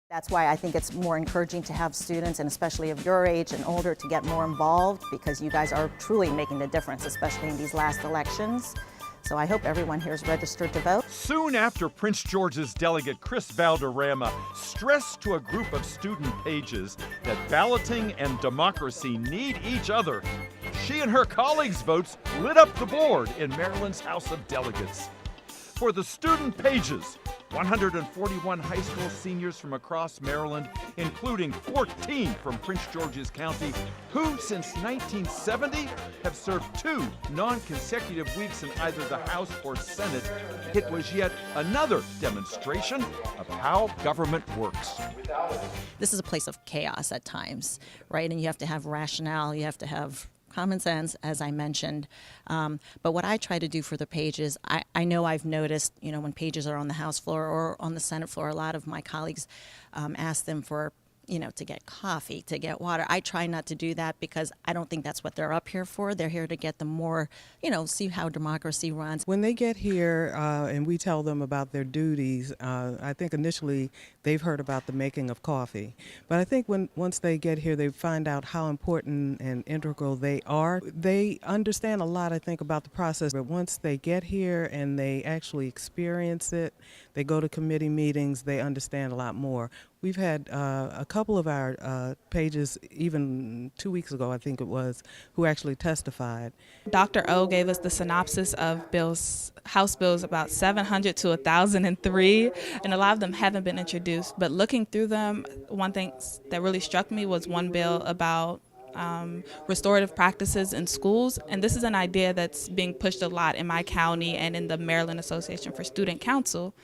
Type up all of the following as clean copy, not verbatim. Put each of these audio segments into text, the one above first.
That's why I think it's more encouraging to have students, and especially of your age and older, to get more involved, because you guys are truly making the difference, especially in these last elections. So I hope everyone here is registered to vote. Soon after Prince George's delegate Kris Valderrama stressed to a group of student pages that balloting and democracy need each other, she and her colleagues' votes lit up the board in Maryland's House of Delegates. For the student pages, 141 high school seniors from across Maryland, including 14 from Prince George's County, who since 1970 have served 2 non-consecutive weeks in either the House or Senate. It was yet another demonstration of how government works. This is a place of chaos at times, right? And you have to have rationale, you have to have common sense, as I mentioned. But what I try to do for the pages, I know I've noticed, when pages are on the House floor or on the Senate floor, a lot of my colleagues ask them for, to get coffee, to get water. I try not to do that because I don't think that's what they're up here for. They're here to get them more, see how democracy runs. When they get here and we tell them about their duties, I think initially they've heard about the making of coffee. But I think once they get here, they find out how important and integral they are. They understand a lot, I think, about the process. But once they get here and they actually experience it, they go to committee meetings, they understand a lot more. We've had a couple of our pages, even 2 weeks ago, I think it was, who actually testified. Dr. O gave us the synopsis of bills, House bills about 700 to 1,003, and a lot of them haven't been introduced. But looking through them, one thing that really struck me was one bill about restorative practices in schools, and this is an idea that's being pushed a lot in my county and in the Maryland Association for Student Council.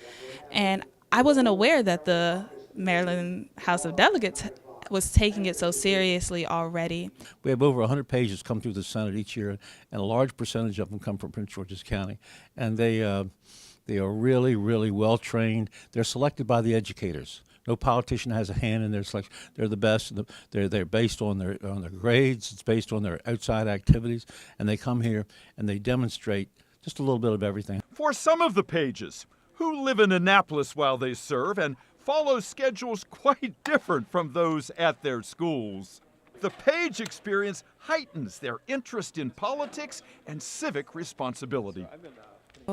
And I wasn't aware that the Maryland House of Delegates was taking it so seriously already. We have over 100 pages come through the Senate each year, and a large percentage of them come from Prince George's County. And they are really, really well trained. They're selected by the educators. No politician has a hand in their selection. They're the best. They're based on their grades. It's based on their outside activities, and they come here and they demonstrate just a little bit of everything. For some of the pages, who live in Annapolis while they serve and follow schedules quite different from those at their schools, the page experience heightens their interest in politics and civic responsibility.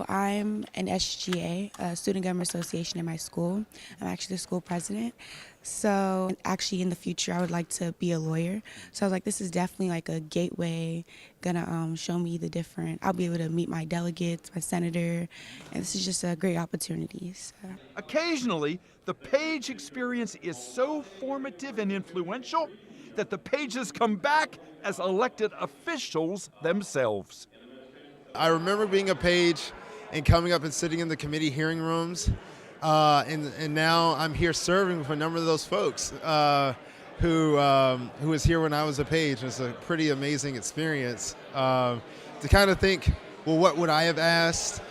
I'm an SGA, a Student Government Association in my school. I'm actually the school president. So actually in the future I would like to be a lawyer. So I was like, this is definitely like a gateway, gonna show me the different, I'll be able to meet my delegates, my senator, and this is just a great opportunity. So. Occasionally, the page experience is so formative and influential that the pages come back as elected officials themselves. I remember being a page and coming up and sitting in the committee hearing rooms, and now I'm here serving with a number of those folks who was here when I was a page. It's a pretty amazing experience to kind of think, well, what would I have asked?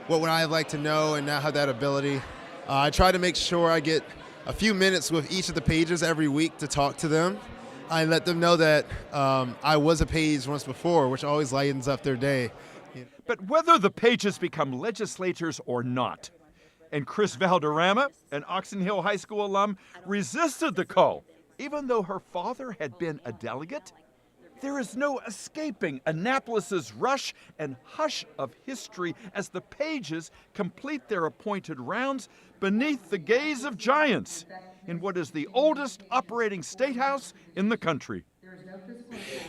What would I have liked to know, and now have that ability. I try to make sure I get a few minutes with each of the pages every week to talk to them. I let them know that I was a page once before, which always lightens up their day. But whether the pages become legislators or not, and Kris Valderrama, an Oxon Hill High School alum, resisted the call, even though her father had been a delegate, there is no escaping Annapolis's rush and hush of history as the pages complete their appointed rounds beneath the gaze of giants in what is the oldest operating state house in the country.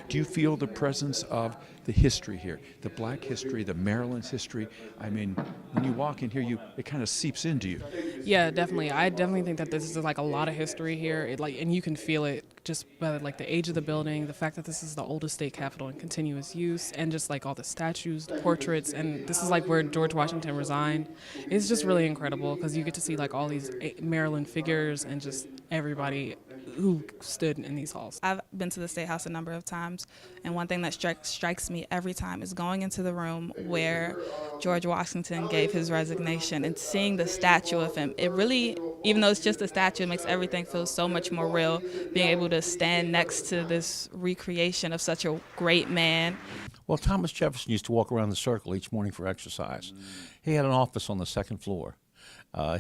Do you feel the presence of the history here, the black history, the Maryland's history? I mean, when you walk in here, it kind of seeps into you. Yeah, definitely. I definitely think that this is like a lot of history here. And you can feel it just by like the age of the building, the fact that this is the oldest state capitol in continuous use, and just like all the statues, the portraits, and this is like where George Washington resigned. It's just really incredible because you get to see like all these Maryland figures and just everybody who stood in these halls. I've been to the State House a number of times, and one thing that strikes me every time is going into the room where George Washington gave his resignation and seeing the statue of him. It really, even though it's just a statue, it makes everything feel so much more real, being able to stand next to this recreation of such a great man. Well, Thomas Jefferson used to walk around the circle each morning for exercise. He had an office on the second floor.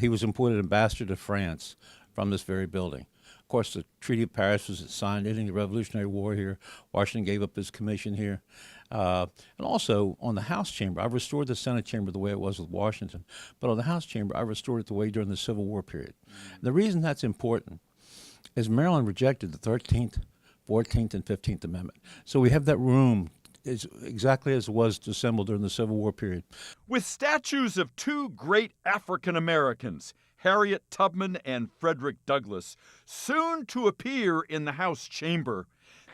He was appointed ambassador to France from this very building. Of course, the Treaty of Paris was signed ending the Revolutionary War here. Washington gave up his commission here. And also on the House chamber, I restored the Senate chamber the way it was with Washington. But on the House chamber, I restored it the way during the Civil War period. The reason that's important is Maryland rejected the 13th, 14th, and 15th Amendment. So we have that room is exactly as it was assembled during the Civil War period. With statues of two great African Americans, Harriet Tubman and Frederick Douglass, soon to appear in the House chamber,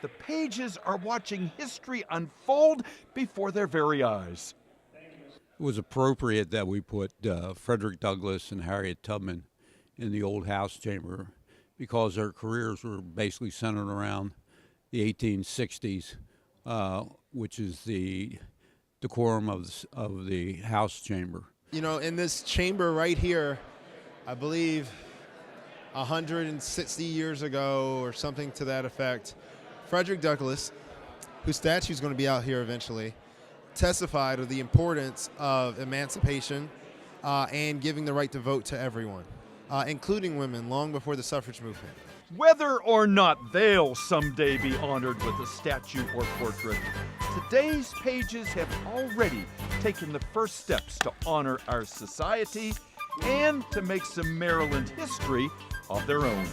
the pages are watching history unfold before their very eyes. It was appropriate that we put Frederick Douglass and Harriet Tubman in the old House chamber because their careers were basically centered around the 1860s, which is the decorum of the House chamber. You know, in this chamber right here, I believe 160 years ago or something to that effect, Frederick Douglass, whose statue is going to be out here eventually, testified of the importance of emancipation and giving the right to vote to everyone, including women, long before the suffrage movement. Whether or not they'll someday be honored with a statue or portrait, today's pages have already taken the first steps to honor our society and to make some Maryland history of their own.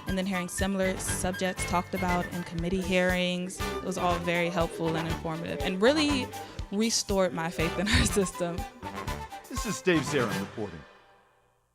And then hearing similar subjects talked about in committee hearings, it was all very helpful and informative and really restored my faith in our system. This is Dave Zarin reporting.